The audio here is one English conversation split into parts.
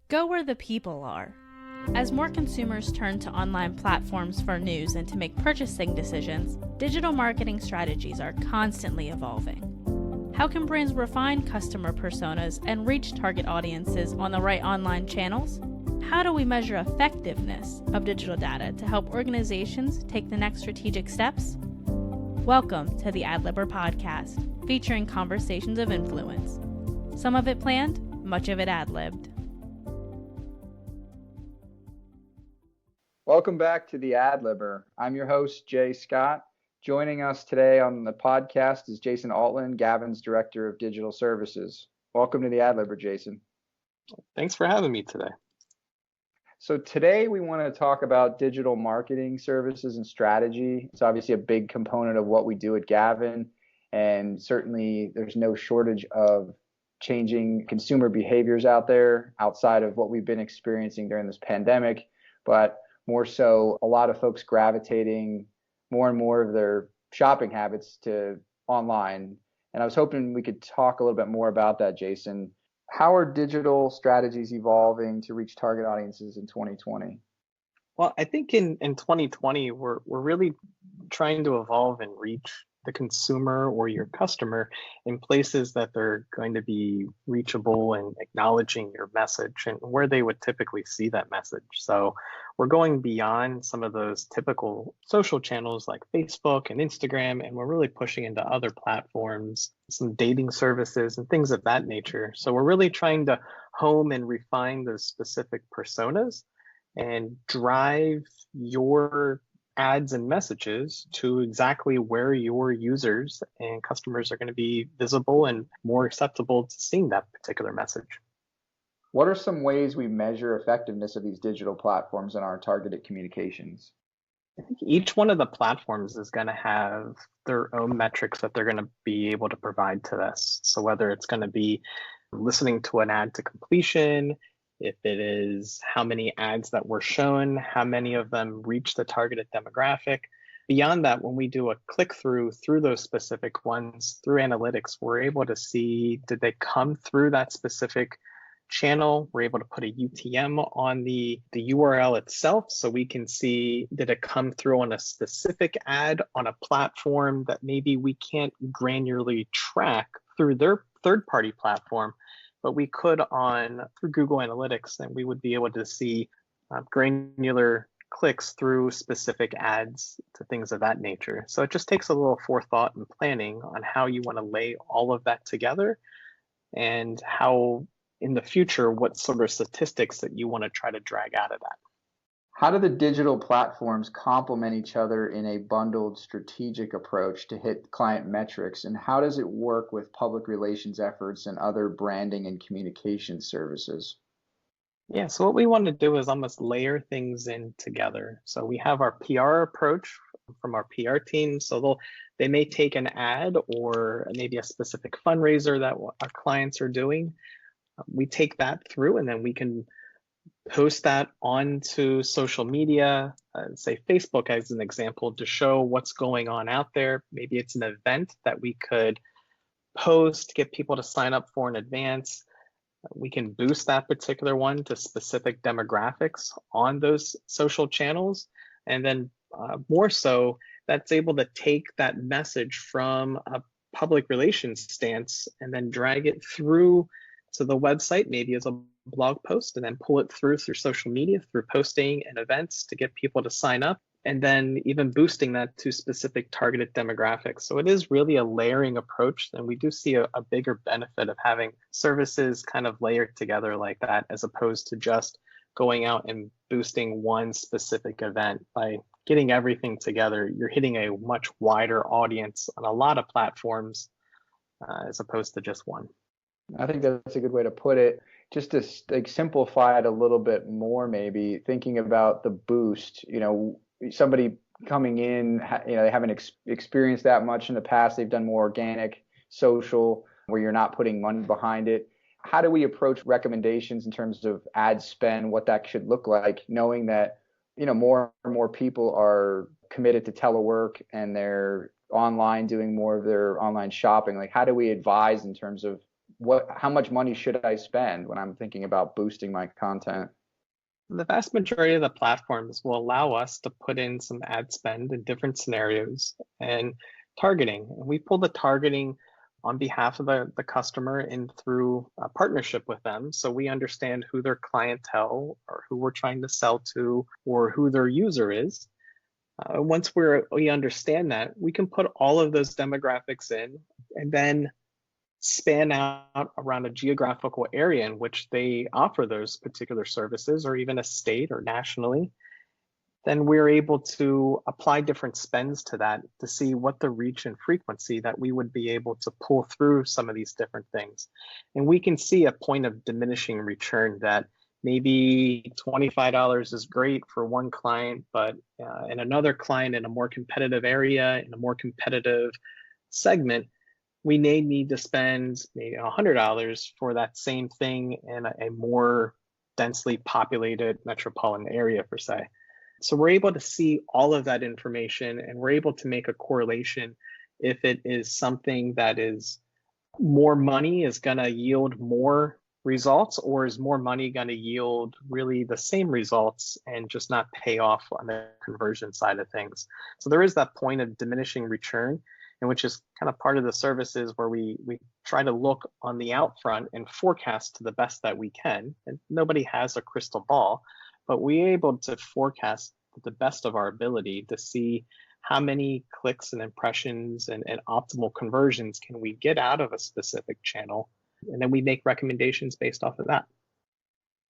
Go where the people are. As more consumers turn to online platforms for news and to make purchasing decisions, digital marketing strategies are constantly evolving. How can brands refine customer personas and reach target audiences on the right online channels? How do we measure effectiveness of digital data to help organizations take the next strategic steps? Welcome to the AdLibber podcast, featuring conversations of influence. Some of it planned, much of it ad-libbed. Welcome back to the AdLibber. I'm your host, Jay Scott. Joining us today on the podcast is Jason Altland, Gavin's Director of Digital Services. Welcome to the AdLibber, Jason. Thanks for having me today. So today we want to talk about digital marketing services and strategy. It's obviously a big component of what we do at Gavin, and certainly there's no shortage of changing consumer behaviors out there outside of what we've been experiencing during this pandemic, but more so a lot of folks gravitating more and more of their shopping habits to online. And I was hoping we could talk a little bit more about that, Jason. How are digital strategies evolving to reach target audiences in 2020? Well, I think in 2020, we're really trying to evolve and reach the consumer or your customer in places that they're going to be reachable and acknowledging your message and where they would typically see that message. So we're going beyond some of those typical social channels like Facebook and Instagram, and we're really pushing into other platforms, some dating services and things of that nature. So we're really trying to hone and refine those specific personas and drive your ads and messages to exactly where your users and customers are going to be visible and more acceptable to seeing that particular message. What are some ways we measure effectiveness of these digital platforms in our targeted communications? I think each one of the platforms is going to have their own metrics that they're going to be able to provide to this. So whether it's going to be listening to an ad to completion, if it is how many ads that were shown, how many of them reach the targeted demographic. Beyond that, when we do a click through those specific ones, through analytics, we're able to see, did they come through that specific channel? We're able to put a UTM on the URL itself, so we can see, did it come through on a specific ad on a platform that maybe we can't granularly track through their third-party platform, but we could through Google Analytics, and we would be able to see granular clicks through specific ads to things of that nature. So it just takes a little forethought and planning on how you want to lay all of that together and how in the future, what sort of statistics that you want to try to drag out of that. How do the digital platforms complement each other in a bundled strategic approach to hit client metrics? And how does it work with public relations efforts and other branding and communication services? Yeah, so what we want to do is almost layer things in together. So we have our PR approach from our PR team. So they may take an ad or maybe a specific fundraiser that our clients are doing. We take that through, and then we can post that onto social media, say Facebook as an example, to show what's going on out there. Maybe it's an event that we could post, get people to sign up for in advance. We can boost that particular one to specific demographics on those social channels. And then more so, that's able to take that message from a public relations stance and then drag it through to the website, maybe as a blog post, and then pull it through social media, through posting and events to get people to sign up, and then even boosting that to specific targeted demographics. So it is really a layering approach, and we do see a bigger benefit of having services kind of layered together like that, as opposed to just going out and boosting one specific event. By getting everything together, you're hitting a much wider audience on a lot of platforms as opposed to just one. I think that's a good way to put it. Just to simplify it a little bit more, maybe thinking about the boost, somebody coming in, they haven't experienced that much in the past. They've done more organic, social, where you're not putting money behind it. How do we approach recommendations in terms of ad spend, what that should look like, knowing that, more and more people are committed to telework and they're online doing more of their online shopping? Like, how do we advise in terms of how much money should I spend when I'm thinking about boosting my content? The vast majority of the platforms will allow us to put in some ad spend in different scenarios and targeting. We pull the targeting on behalf of the customer and through a partnership with them. So we understand who their clientele or who we're trying to sell to or who their user is. Once we understand that, we can put all of those demographics in and then span out around a geographical area in which they offer those particular services, or even a state or nationally. Then we're able to apply different spends to that to see what the reach and frequency that we would be able to pull through some of these different things. And we can see a point of diminishing return that maybe $25 is great for one client, but in another client in a more competitive area, in a more competitive segment, we may need to spend maybe $100 for that same thing in a more densely populated metropolitan area, per se. So we're able to see all of that information, and we're able to make a correlation if it is something that is more money is going to yield more results, or is more money going to yield really the same results and just not pay off on the conversion side of things. So there is that point of diminishing return, and which is kind of part of the services where we try to look on the out front and forecast to the best that we can. And nobody has a crystal ball, but we're able to forecast to the best of our ability to see how many clicks and impressions and optimal conversions can we get out of a specific channel. And then we make recommendations based off of that.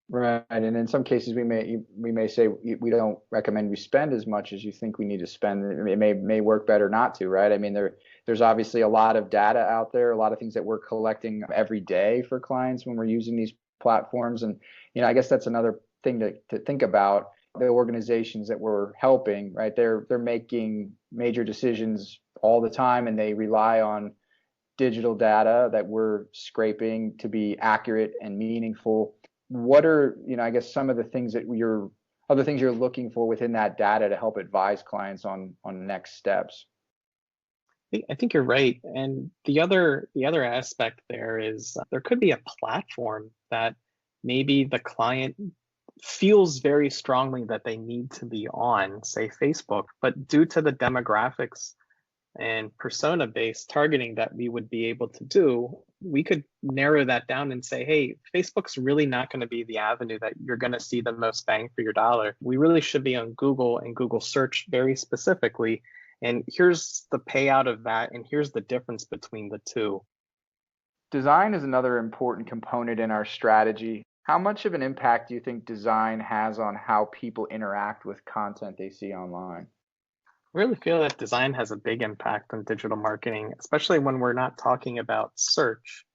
Right, and in some cases we may say we don't recommend we spend as much as you think we need to spend. It may work better not to, right? I mean, there's obviously a lot of data out there, a lot of things that we're collecting every day for clients when we're using these platforms, and I guess that's another thing to think about. The organizations that we're helping, right? They're making major decisions all the time, and they rely on digital data that we're scraping to be accurate and meaningful. What are, I guess, some of the things that you're looking for within that data to help advise clients on next steps? I think you're right. And the other aspect there is there could be a platform that maybe the client feels very strongly that they need to be on, say Facebook, but due to the demographics and persona-based targeting that we would be able to do, we could narrow that down and say, hey, Facebook's really not going to be the avenue that you're going to see the most bang for your dollar. We really should be on Google and Google search very specifically. And here's the payout of that, and here's the difference between the two. Design is another important component in our strategy. How much of an impact do you think design has on how people interact with content they see online? I really feel that design has a big impact on digital marketing, especially when we're not talking about search.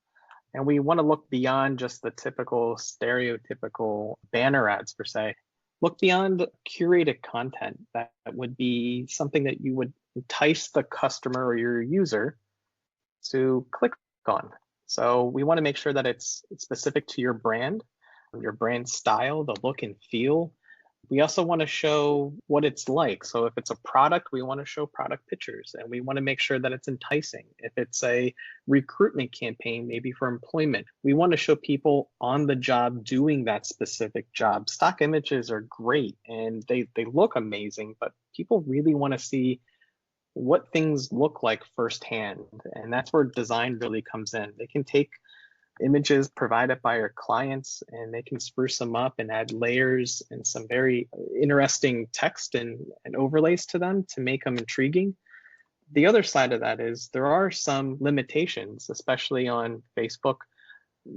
And we want to look beyond just the typical stereotypical banner ads, per se. Look beyond curated content that would be something that you would entice the customer or your user to click on. So we want to make sure that it's specific to your brand style, the look and feel. We also want to show what it's like. So if it's a product, we want to show product pictures, and we want to make sure that it's enticing. If it's a recruitment campaign, maybe for employment, we want to show people on the job doing that specific job. Stock images are great and they look amazing, but people really want to see what things look like firsthand. And that's where design really comes in. They can take images provided by our clients and they can spruce them up and add layers and some very interesting text and overlays to them to make them intriguing. The other side of that is there are some limitations, especially on Facebook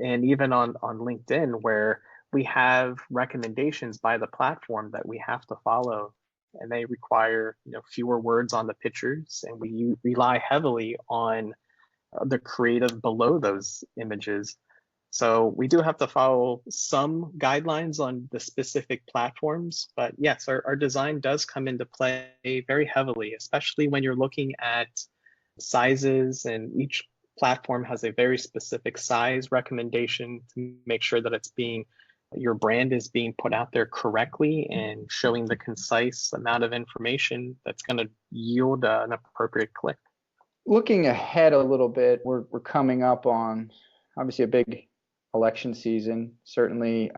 and even on LinkedIn, where we have recommendations by the platform that we have to follow, and they require fewer words on the pictures, and we rely heavily on the creative below those images. So we do have to follow some guidelines on the specific platforms, but yes, our design does come into play very heavily, especially when you're looking at sizes, and each platform has a very specific size recommendation to make sure that your brand is being put out there correctly and showing the concise amount of information that's going to yield an appropriate click. Looking ahead a little bit, we're coming up on obviously a big election season. Certainly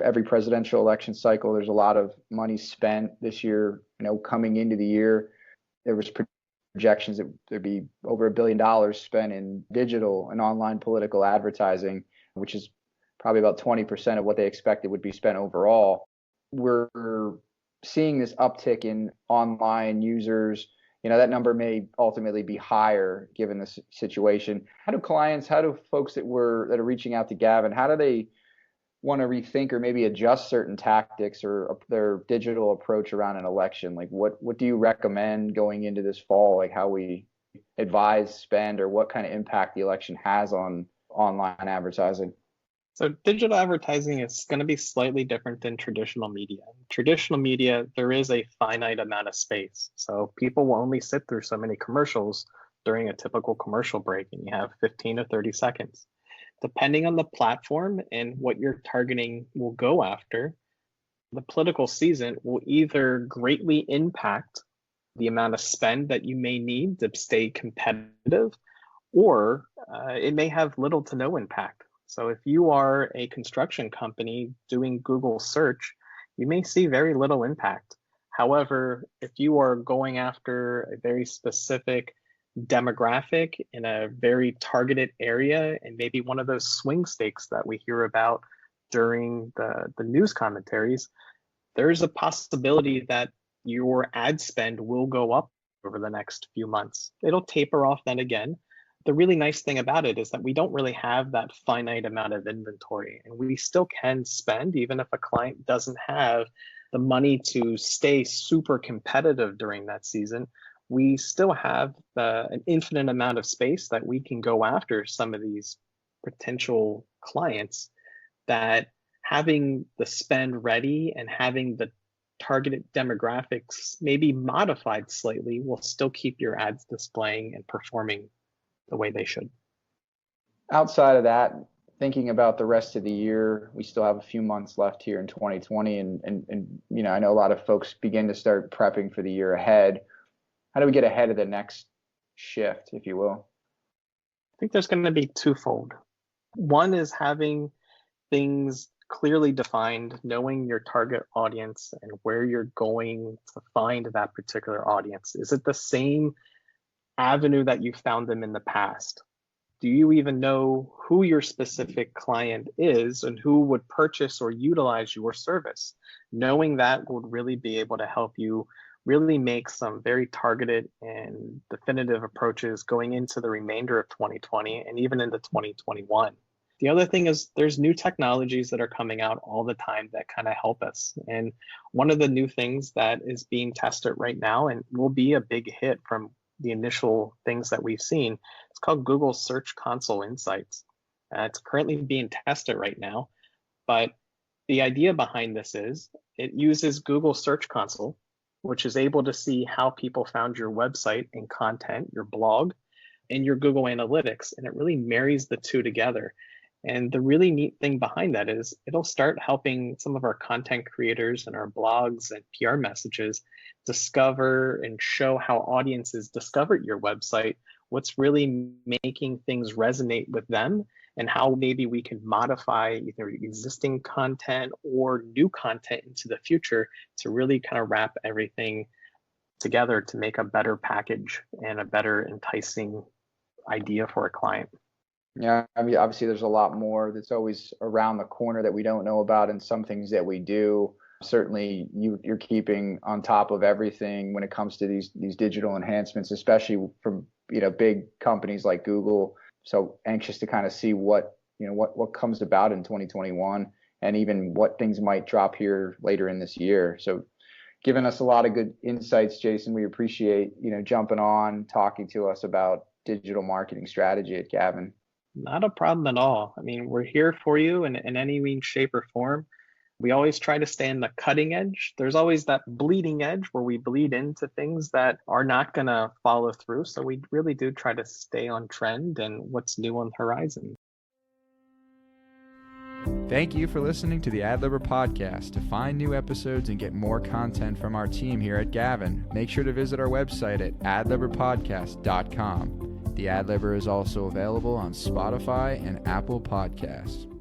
every presidential election cycle, there's a lot of money spent this year. Coming into the year, there was projections that there'd be over $1 billion spent in digital and online political advertising, which is probably about 20% of what they expected would be spent overall. We're seeing this uptick in online users. That number may ultimately be higher given the situation. How do folks that are reaching out to Gavin, how do they want to rethink or maybe adjust certain tactics or their digital approach around an election? Like what do you recommend going into this fall, like how we advise spend or what kind of impact the election has on online advertising? So digital advertising is going to be slightly different than traditional media. Traditional media, there is a finite amount of space. So people will only sit through so many commercials during a typical commercial break, and you have 15 to 30 seconds. Depending on the platform and what you're targeting will go after, the political season will either greatly impact the amount of spend that you may need to stay competitive, or it may have little to no impact. So if you are a construction company doing Google search, you may see very little impact. However, if you are going after a very specific demographic in a very targeted area, and maybe one of those swing states that we hear about during the news commentaries, there's a possibility that your ad spend will go up over the next few months. It'll taper off then again. The really nice thing about it is that we don't really have that finite amount of inventory, and we still can spend even if a client doesn't have the money to stay super competitive during that season. We still have an infinite amount of space that we can go after some of these potential clients, that having the spend ready and having the targeted demographics maybe modified slightly will still keep your ads displaying and performing the way they should. Outside of that, thinking about the rest of the year, we still have a few months left here in 2020, and I know a lot of folks begin to start prepping for the year ahead. How do we get ahead of the next shift, if you will? I think there's going to be twofold. One is having things clearly defined, knowing your target audience and where you're going to find that particular audience. Is it the same avenue that you found them in the past? Do you even know who your specific client is and who would purchase or utilize your service? Knowing that would really be able to help you really make some very targeted and definitive approaches going into the remainder of 2020 and even into 2021. The other thing is there's new technologies that are coming out all the time that kind of help us. And one of the new things that is being tested right now and will be a big hit from the initial things that we've seen, it's called Google Search Console Insights. It's currently being tested right now, but the idea behind this is it uses Google Search Console, which is able to see how people found your website and content, your blog, and your Google Analytics, and it really marries the two together. And the really neat thing behind that is it'll start helping some of our content creators and our blogs and PR messages discover and show how audiences discovered your website, what's really making things resonate with them, and how maybe we can modify either existing content or new content into the future to really kind of wrap everything together to make a better package and a better enticing idea for a client. Yeah, I mean, obviously there's a lot more that's always around the corner that we don't know about, and some things that we do. Certainly you're keeping on top of everything when it comes to these digital enhancements, especially from big companies like Google. So anxious to kind of see what comes about in 2021 and even what things might drop here later in this year. So giving us a lot of good insights, Jason. We appreciate jumping on, talking to us about digital marketing strategy at Gavin. Not a problem at all. I mean, we're here for you in any means, shape, or form. We always try to stay on the cutting edge. There's always that bleeding edge where we bleed into things that are not going to follow through. So we really do try to stay on trend and what's new on the horizon. Thank you for listening to the AdLibber podcast. To find new episodes and get more content from our team here at Gavin, make sure to visit our website at adlibberpodcast.com. The Ad Libber is also available on Spotify and Apple Podcasts.